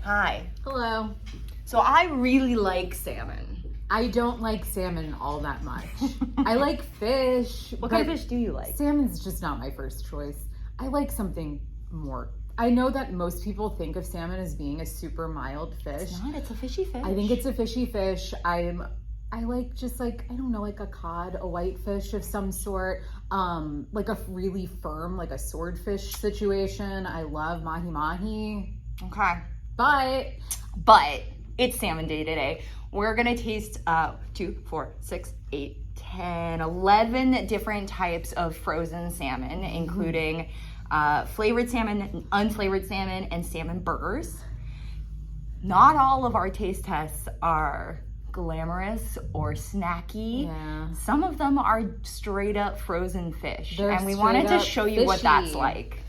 Hi. Hello. So I really like salmon. I don't like salmon all that much. I like fish. What kind of fish do you like? Salmon's just not my first choice. I like something more. I know that most people think of salmon as being a super mild fish. It's not, it's a fishy fish. I think it's a fishy fish. I like just like, I don't know, like a cod, a white fish of some sort. Like a really firm, like a swordfish situation. I love mahi-mahi. Okay. But it's salmon day today. We're gonna taste 2, 4, 6, 8, 10, 11 different types of frozen salmon, including flavored salmon, unflavored salmon, and salmon burgers. Not all of our taste tests are glamorous or snacky. Yeah. Some of them are straight up frozen fish. They're and we wanted to show you what that's fishy. like.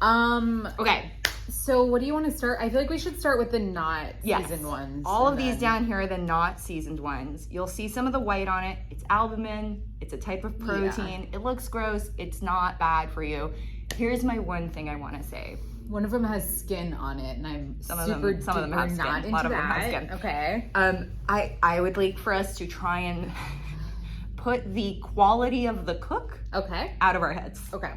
Okay. So what do you want to start? I feel like we should start with the not seasoned ones. All of these down here are the not seasoned ones. You'll see some of the white on it. It's albumin. It's a type of protein. Yeah. It looks gross. It's not bad for you. Here's my one thing I want to say. One of them has skin on it, and I'm Some super of them have skin. not A lot into of them have that. skin. Okay. I would like for us to try and put the quality of the cook Okay. out of our heads. Okay.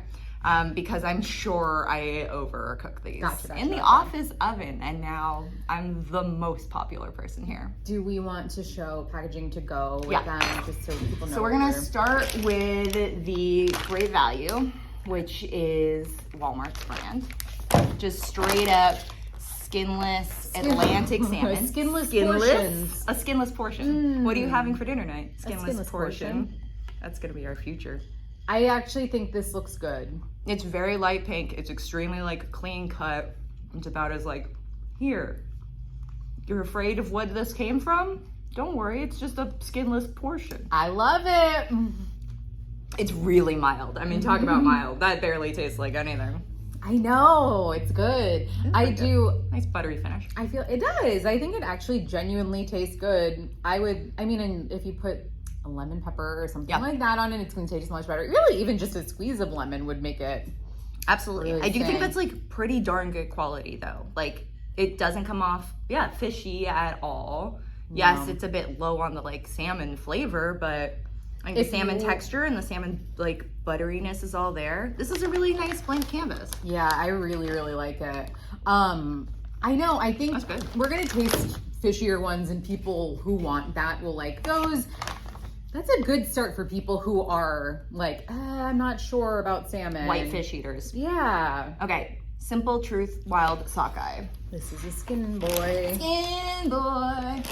Because I'm sure I overcook these Gotcha. in the office oven, and now I'm the most popular person here. Do we want to show packaging to go with them, just so people know? So we're gonna start with the Great Value, which is Walmart's brand. Just straight up skinless Atlantic salmon. Skinless portions. A skinless portion. What are you having for dinner tonight? Skinless portion. That's gonna be our future. I actually think this looks good. It's very light pink. It's extremely like clean cut. It's about as like, here, you're afraid of what this came from? Don't worry, it's just a skinless portion. I love it. It's really mild. I mean, talk about mild. That barely tastes like anything. I know, it's good. Nice buttery finish. I feel it does. I think it actually genuinely tastes good. And if you put a lemon pepper or something like that on it, it's going to taste much better. Really, even just a squeeze of lemon would make it. Absolutely. Really I do think thin. that's like pretty darn good quality though. Like it doesn't come off, fishy at all. No. Yes, it's a bit low on the like salmon flavor, but like the salmon texture and the salmon like butteriness is all there. This is a really nice blank canvas. Yeah, I really, really like it. I know, I think That's good. we're going to taste fishier ones, and people who want that will like those. That's a good start for people who are like, I'm not sure about salmon. White fish eaters. Yeah. Okay, Simple Truth Wild Sockeye. This is a skin boy. Skin boy.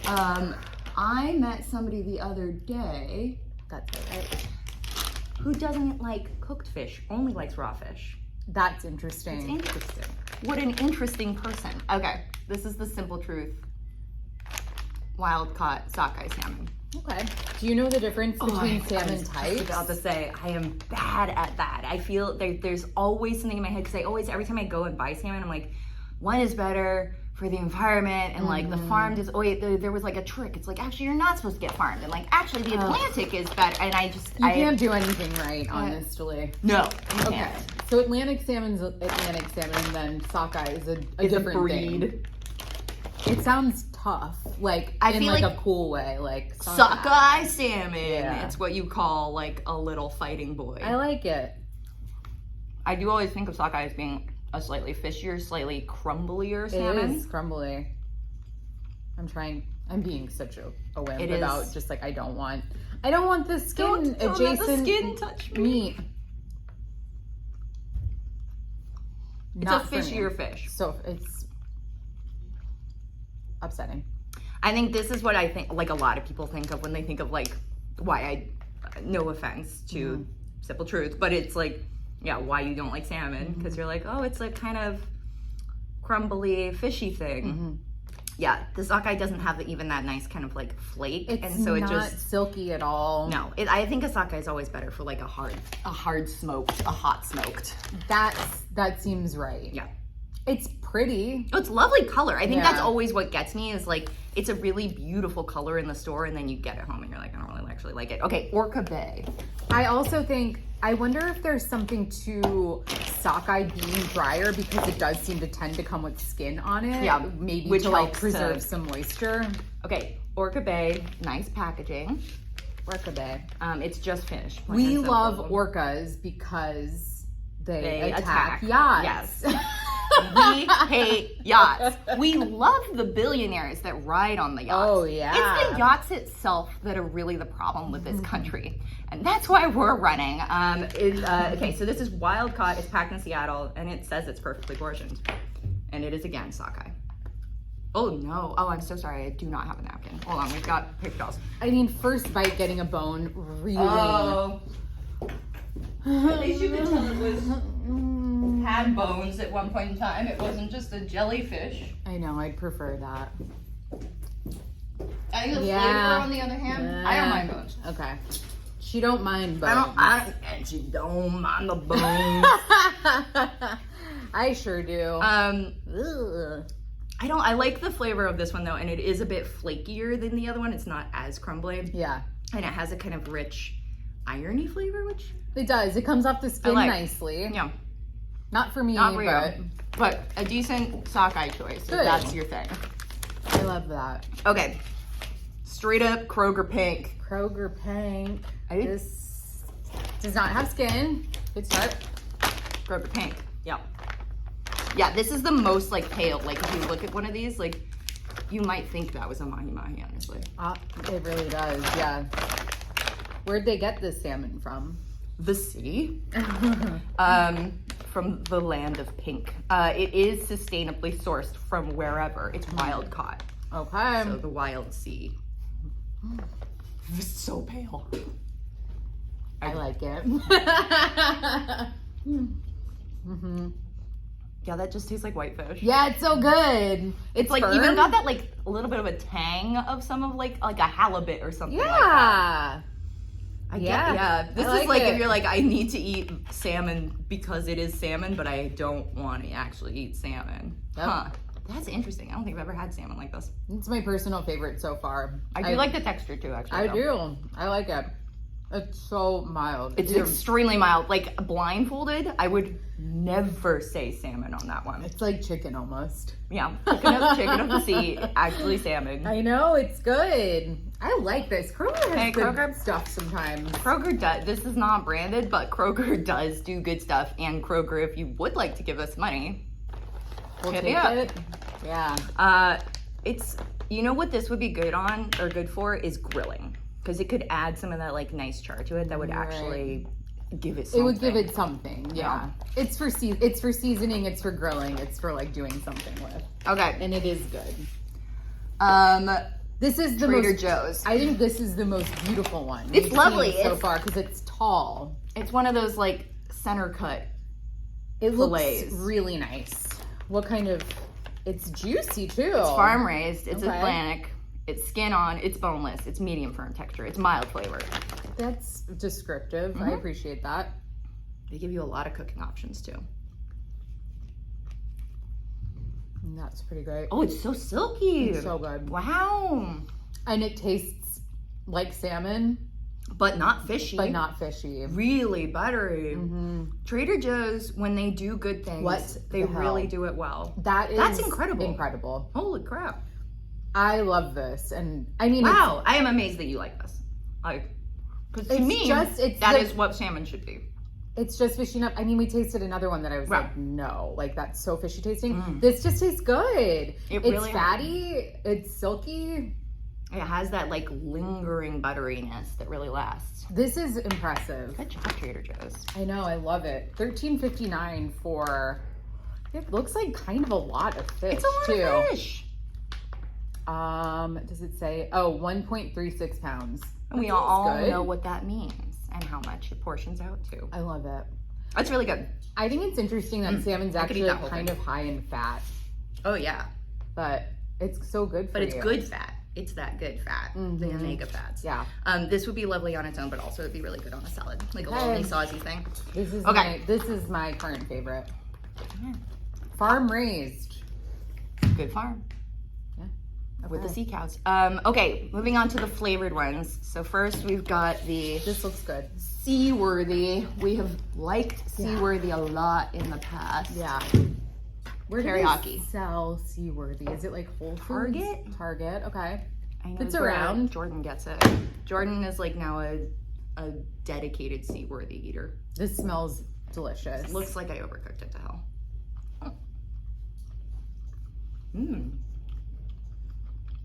I met somebody the other day, That's it, right? who doesn't like cooked fish, only likes raw fish. That's interesting. It's interesting. What an interesting person. Okay, this is the Simple Truth Wild Caught Sockeye Salmon. Okay. Do you know the difference between salmon types? I was about to say, I am bad at that. I feel there's always something in my head, because every time I go and buy salmon, I'm like, one is better for the environment, and like the farmed is, there was like a trick. It's like, actually, you're not supposed to get farmed, and like, actually, the Atlantic is better, and I can't do anything right, honestly. No, you Okay. can't. So Atlantic salmon's Atlantic salmon, and then sockeye is a different breed. thing. It sounds tough, like I in feel like like a cool way, like Sockeye salmon. Yeah. It's what you call like a little fighting boy. I like it. I do always think of sockeye as being a slightly fishier, slightly crumblier salmon. It is crumbly. I'm being such a wimp It about is. just like I don't want the skin Don't let adjacent the skin touch me. meat. It's Not a for me. fishier fish. So it's upsetting. I think this is what I think, like a lot of people think of when they think of like no offense to Simple Truth, but it's like, why you don't like salmon, because you're like, oh, it's like kind of crumbly, fishy thing. Yeah, the sockeye doesn't have even that nice kind of like flake, It's not silky at all. No, I think a sockeye is always better for like a hard smoked, a hot smoked. That seems right. Yeah. It's pretty. Oh, it's lovely color. I think Yeah. that's always what gets me is like, it's a really beautiful color in the store and then you get it home and you're like, I don't really actually like it. Okay, Orca Bay. I also think, I wonder if there's something to sockeye being drier because it does seem to tend to come with skin on it. Yeah, Maybe which to like helps preserve to- some moisture. Okay, Orca Bay, nice packaging. Orca Bay. It's just finished. plain We and simple. love orcas because they attack Yes. yachts. We hate yachts. We love the billionaires that ride on the yachts. Oh, yeah. It's the yachts itself that are really the problem with this country. And that's why we're running. Okay, so this is wild caught. It's packed in Seattle, and it says it's perfectly portioned. And it is, again, sockeye. Oh, no. Oh, I'm so sorry. I do not have a napkin. Hold on. We've got paper towels. I mean, first bite getting a bone really. Oh. At least you could tell it was had bones at one point in time. It wasn't just a jellyfish. I know, I'd prefer that. I think the Yeah. flavor, on the other hand, I don't mind bones. Okay. She don't mind bones. And she don't mind the bones. I sure do. Ugh. I like the flavor of this one though, and it is a bit flakier than the other one. It's not as crumbly. Yeah. And it has a kind of rich irony flavor, which It does. It comes off the skin like. nicely. yeah, Not for me, not real. but But a decent sockeye choice if Good. that's your thing. I love that. Okay. Straight up Kroger pink. Kroger pink. I- This does not have skin. Good start. Kroger pink. Yeah. Yeah, this is the most like pale. Like if you look at one of these, like you might think that was a mahi-mahi, honestly. It really does, yeah. Where'd they get this salmon from? The sea. From the land of pink. It is sustainably sourced from wherever. It's wild caught. Okay. So the wild sea. It's so pale. I like it. Yeah, that just tastes like whitefish. Yeah, it's so good. It's like firm. even got that like a little bit of a tang of some of like a halibut or something like that. Yeah. Yeah. This I is like like it. if you're like, I need to eat salmon because it is salmon, but I don't want to actually eat salmon. Yep. Huh. That's interesting. I don't think I've ever had salmon like this. It's my personal favorite so far. I do like the texture too, actually. I though. do. I like it. It's so mild. It's extremely mild. Like blindfolded, I would never say salmon on that one. It's like chicken almost. Yeah, chicken of the sea, actually salmon. I know, it's good. I like this. Kroger has Hey, good Kroger. stuff sometimes. Kroger does, this is not branded, but Kroger does do good stuff. And Kroger, if you would like to give us money, We'll hit me take up. it. Yeah. It's, you know what this would be good on, or good for, is grilling. Because it could add some of that like nice char to it that would actually give it something. It would give it something, yeah. It's for seasoning, it's for grilling, it's for like doing something with. Okay. And it is good. This is the Trader most, Joe's. I think this is the most beautiful one. It's we've lovely. seen so It's- far because it's tall. It's one of those like center cut. It fillets. looks really nice. What kind of? It's juicy too. It's farm raised. It's Okay. Atlantic. It's skin on. It's boneless. It's medium firm texture. It's mild flavor. That's descriptive. Mm-hmm. I appreciate that. They give you a lot of cooking options too. And that's pretty great. Oh, it's so silky. It's so good. Wow. And it tastes like salmon, But not fishy. but not fishy. Really buttery. Mm-hmm. Trader Joe's, when they do good things, What they the hell? really do it well. That's incredible. Incredible. Holy crap. I love this, and I mean, Wow. I am amazed that you like this. Because to It's me, just- it's that the- is what salmon should be. it's just fishy enough. I mean, we tasted another one that I was Right. like, no, like that's so fishy tasting. This just tastes good. It It's really- fatty. It's silky. It has that like lingering butteriness that really lasts. This is impressive. Good job, Trader Joe's. I know, I love it. $13.59 for. It looks like kind of a lot of fish It's a lot too. of fish. Does it say? Oh, 1.36 pounds. And we That all tastes good. know what that means and how much it portions out to. I love it. That's really good. I think it's interesting that salmon's I could eat actually that whole kind thing. of high in fat, Oh yeah, but it's so good for but it's you. good fat. It's that good fat, the omega fats. Yeah. This would be lovely on its own, but also it'd be really good on a salad, like a Okay. lovely saucy thing. This is Okay. this is my current favorite. Farm raised. Good farm. Yeah. Okay. With the sea cows. Okay, moving on to the flavored ones. So first we've got the This looks good. Seaworthy. We have liked Seaworthy a lot in the past. Yeah. Where do Teriyaki. they sell Seaworthy? Is it like Whole Foods? Target. Okay. I know It's around. Jordan gets it. Jordan is like now a dedicated Seaworthy eater. This smells delicious. Looks like I overcooked it to hell. Mmm.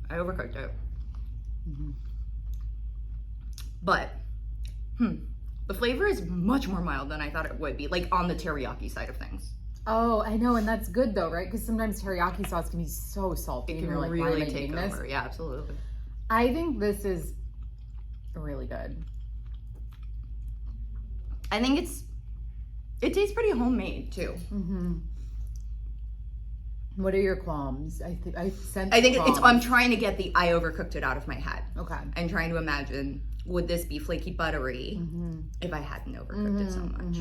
I overcooked it. Mm-hmm. But, the flavor is much more mild than I thought it would be, like on the teriyaki side of things. Oh, I know, and that's good though, right? Because sometimes teriyaki sauce can be so salty. It and can you're like, really why am I take eating this? over. Yeah, absolutely. I think this is really good. I think it tastes pretty homemade too. Mm-hmm. What are your qualms? I think I'm trying to get I overcooked it out of my head. Okay. I'm trying to imagine, would this be flaky buttery if I hadn't overcooked it so much?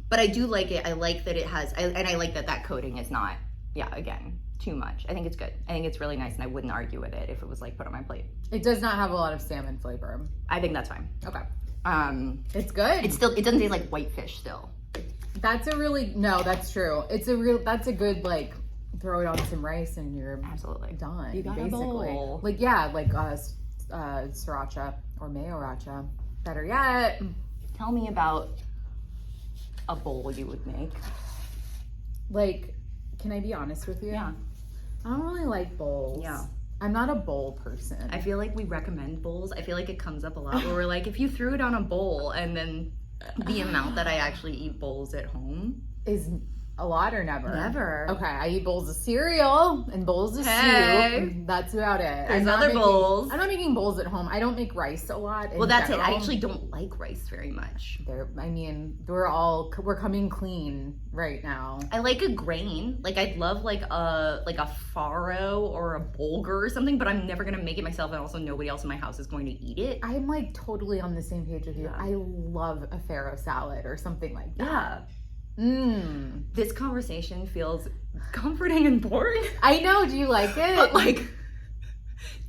But I do like it. I like that it has, and I like that coating is not, again, too much. I think it's good. I think it's really nice, and I wouldn't argue with it if it was like put on my plate. It does not have a lot of salmon flavor. I think that's fine. Okay. It's good. It doesn't taste like whitefish still. That's true. That's a good, like, throw it on some rice and you're absolutely done. You got basically. a bowl. Like, sriracha or mayoracha. Better yet. Tell me about a bowl you would make. Like, can I be honest with you? Yeah. I don't really like bowls. Yeah. I'm not a bowl person. I feel like we recommend bowls. I feel like it comes up a lot where we're like, if you threw it on a bowl, and then the amount that I actually eat bowls at home is a lot or never? Never. Okay, I eat bowls of cereal and bowls of soup. That's about it. There's other bowls. I'm not making bowls at home. I don't make rice a lot. Well, that's it. I actually don't like rice very much. We're coming clean right now. I like a grain. Like I'd love like a farro or a bulgur or something, but I'm never gonna make it myself, and also nobody else in my house is going to eat it. I'm like totally on the same page with you. Yeah. I love a farro salad or something like that. Yeah. This conversation feels comforting and boring. I know. Do you like it? But like,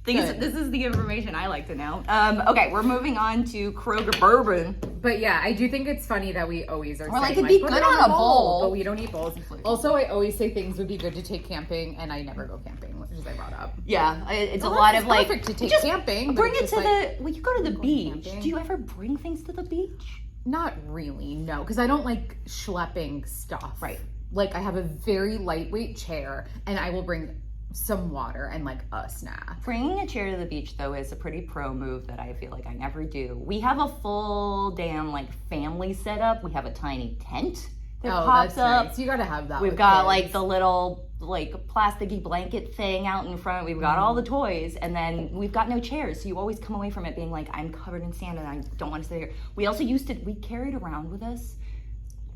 this is the information I like to know. Okay, we're moving on to Kroger Bourbon. But yeah, I do think it's funny that we always are saying, it'd be put good it on a bowl. But we don't eat bowls. Also, I always say things would be good to take camping, and I never go camping, which is I brought up. Yeah, it's a lot of like, perfect to take just camping. Bring it to you go to the beach. Camping. Do you ever bring things to the beach? Not really, no, because I don't like schlepping stuff. Right. Like I have a very lightweight chair, and I will bring some water and like a snack. Bringing a chair to the beach though is a pretty pro move that I feel like I never do. We have a full damn like family setup. We have a tiny tent that pops up. Nice. You gotta have that. We've got like the little like plasticky blanket thing out in front. We've got all the toys, and then we've got no chairs, so you always come away from it being like, I'm covered in sand and I don't want to stay here. We also we carried around with us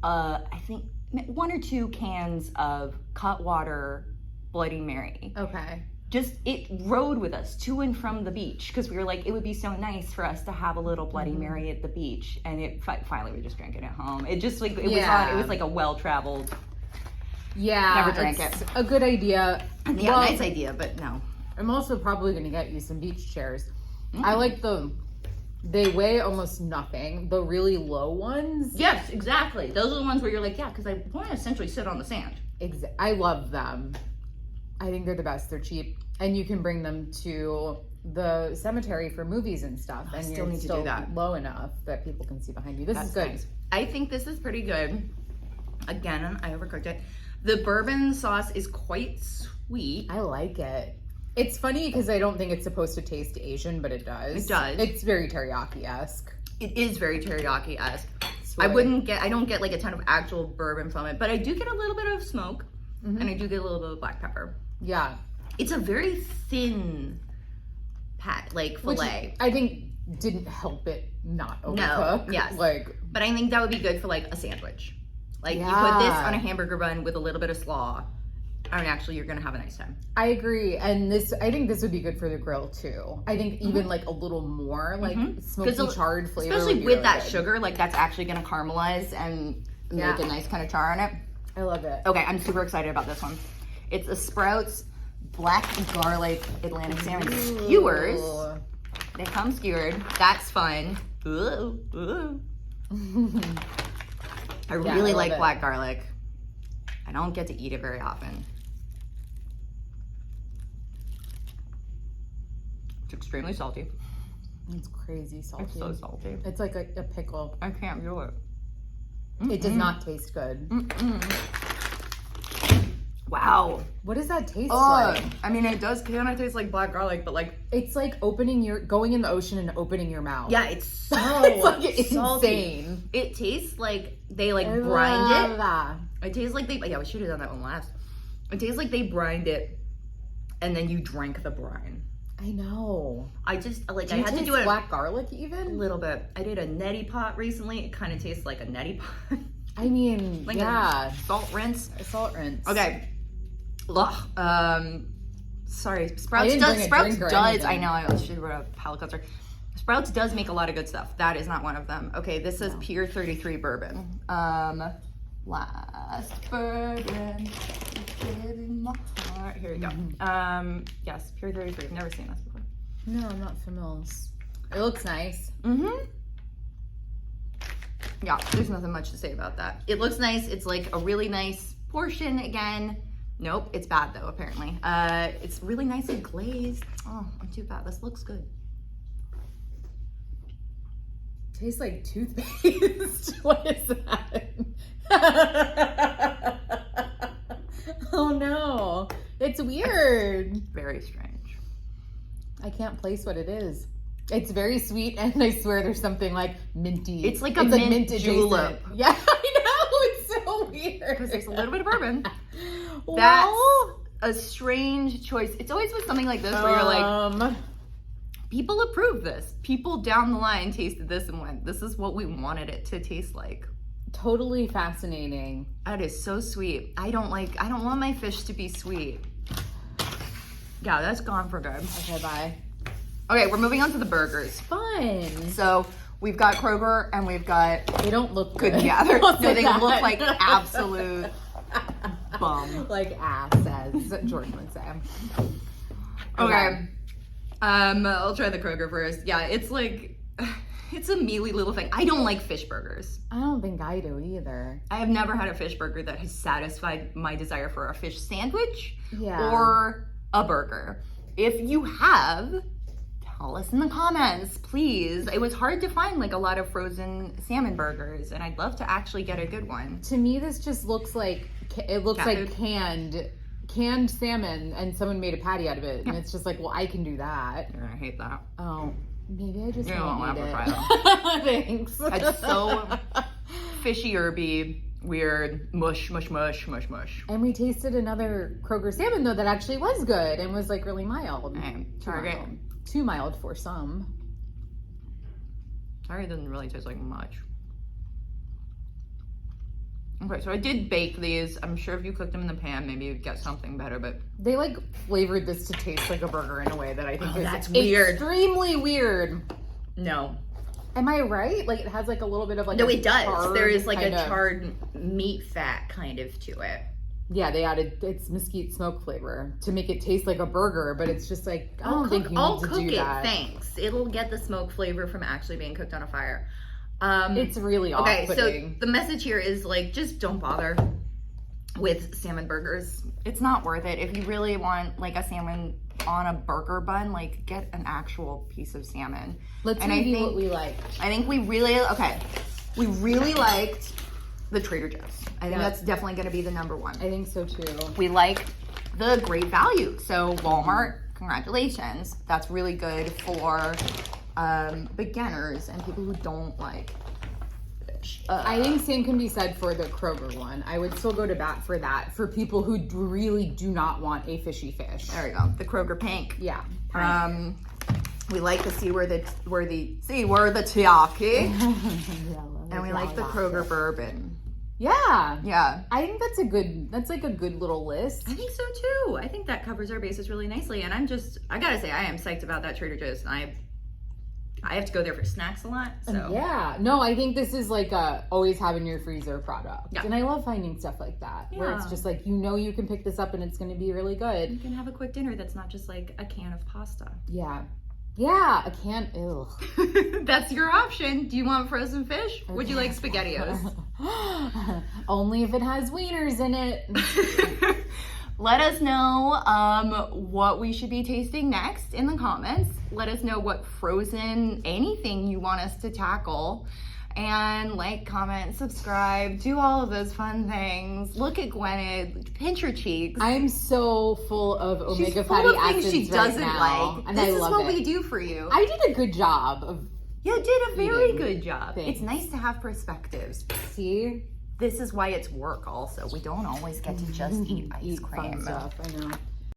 I think 1 or 2 cans of Cutwater Bloody Mary. Okay. Just it rode with us to and from the beach because we were like, it would be so nice for us to have a little Bloody Mary at the beach, and it finally we just drank it at home. It just like it was like a well-traveled. Yeah, never drank it. A good idea. Yeah, nice idea, but no. I'm also probably gonna get you some beach chairs. I like they weigh almost nothing. The really low ones. Yes, exactly. Those are the ones where you're like, yeah, because I want to essentially sit on the sand. I love them. I think they're the best. They're cheap, and you can bring them to the cemetery for movies and stuff. And still you're need to still do that. Low enough that people can see behind you. This is good. Nice. I think this is pretty good. Again, I overcooked it. The bourbon sauce is quite sweet. I like it. It's funny because I don't think it's supposed to taste Asian, but it does. It does. It's very teriyaki-esque. It is very teriyaki-esque. I don't get like a ton of actual bourbon from it, but I do get a little bit of smoke, and I do get a little bit of black pepper. Yeah. It's a very thin fillet. Which I think didn't help it not overcook. No, yes. But I think that would be good for like a sandwich. Like you put this on a hamburger bun with a little bit of slaw, and actually you're gonna have a nice time. I agree, and I think this would be good for the grill too. I think even like a little more like smoky charred flavor, especially with really that good. sugar. Like that's actually gonna caramelize and make a nice kind of char on it. I love it. Okay, I'm super excited about this one. It's a Sprouts black garlic Atlantic salmon skewers. They come skewered. That's fun. Ooh, ooh. I really like black garlic. I don't get to eat it very often. It's extremely salty. It's crazy salty. It's so salty. It's like a pickle. I can't do it. It does not taste good. Wow. What does that taste like? I mean, it does kind of taste like black garlic, but like... It's like going in the ocean and opening your mouth. Yeah, it's so it's like salty. insane. It tastes like they like I brined love it. that. It tastes like they... Yeah, we should have done that one last. It tastes like they brined it and then you drank the brine. I know. I just, like, Do I you had to taste do it black garlic a even? little bit. I did a neti pot recently. It kind of tastes like a neti pot. I mean, like yeah. a salt rinse. A salt rinse. Okay. Ugh. Sorry. Sprouts didn't does. bring a Sprouts drink or does. anything. I know. I should have wrote a palate cleanser. Sprouts does make a lot of good stuff. That is not one of them. Okay, this is Pier 33 bourbon. Last bourbon. Giving my heart. Here we go. Yes, Pier 33. I've never seen this before. No, I'm not familiar. It looks nice. Yeah, there's nothing much to say about that. It looks nice. It's like a really nice portion again. Nope, it's bad though, apparently. It's really nicely glazed. Oh, I'm too bad. This looks good. Tastes like toothpaste. What is that? Oh no. It's weird. Very strange. I can't place what it is. It's very sweet, and I swear there's something like minty. It's like a mint julep. Adjacent. Yeah, I know. It's so weird. Because there's a little bit of bourbon. Well, That's a strange choice. It's always with something like this where you're like, people approve this. People down the line tasted this and went, this is what we wanted it to taste like. Totally fascinating. That is so sweet. I don't want my fish to be sweet. Yeah, that's gone for good. Okay, bye. Okay, we're moving on to the burgers. Fun. So we've got Kroger and we've got They don't look Good good. Gather. I'll No, say they that. look like absolute bum. Like ass, as George would say. Okay. I'll try the Kroger first. Yeah, it's like, it's a mealy little thing. I don't like fish burgers. I don't think I do either. I have never had a fish burger that has satisfied my desire for a fish sandwich Yeah. or a burger. If you have, tell us in the comments, please. It was hard to find like a lot of frozen salmon burgers, and I'd love to actually get a good one. To me, this just looks like canned salmon, and someone made a patty out of it, and it's just like, well, I can do that. You're gonna hate that. Oh, maybe I just You won't won't eat ever it. try Thanks. It's so fishy, herby, weird, mush. And we tasted another Kroger salmon though that actually was good and was like really mild. Okay, Too Target. mild. Too mild for some. Sorry, it doesn't really taste like much. Okay, so I did bake these. I'm sure if you cooked them in the pan, maybe you'd get something better, but They like flavored this to taste like a burger in a way that I think is that's weird. extremely weird. no. Am I right? Like it has like a little bit of like No, a it does. charred There is like a kind of- charred meat fat kind of to it. Yeah, they added it's mesquite smoke flavor to make it taste like a burger, but it's just like I don't think you I'll need to cook do it, that. thanks. It'll get the smoke flavor from actually being cooked on a fire. It's really okay, off-putting. so the message here is like, just don't bother with salmon burgers. It's not worth it. If you really want like a salmon on a burger bun, like get an actual piece of salmon. Let's And review what we like. I think we really liked the Trader Joe's. I think that's definitely going to be the number one. I think so too. We like the great value. So Walmart, congratulations. That's really good for beginners and people who don't like fish. I think same can be said for the Kroger one. I would still go to bat for that for people who really do not want a fishy fish. There we go. The Kroger pink. Yeah. We like the Seaworthy Teriyaki. And we like the Kroger bourbon. Yeah. Yeah. I think that's like a good little list. I think so too. I think that covers our bases really nicely. And I gotta say, I am psyched about that Trader Joe's. I have to go there for snacks a lot, so. Yeah. No, I think this is like a always have in your freezer product. Yeah. And I love finding stuff like that. Where it's Yeah. just like, you can pick this up and it's going to be really You good. can have a quick dinner that's not just like a can of pasta. Yeah. Yeah. I can't. Ew. That's your option. Do you want frozen fish? Would you like SpaghettiOs? Only if it has wieners in it. Let us know what we should be tasting next in the comments. Let us know what frozen anything you want us to tackle. And like, comment, subscribe, do all of those fun things. Look at Gwyneth, pinch her cheeks. I'm so full of omega She's full fatty of acids things she doesn't right now, like. and This I is love what it. we do for you. I did a good job of You did a very eating good job. things. It's nice to have perspectives. see. This is why it's work also. We don't always get to just eat ice Eat fun cream. stuff. I know.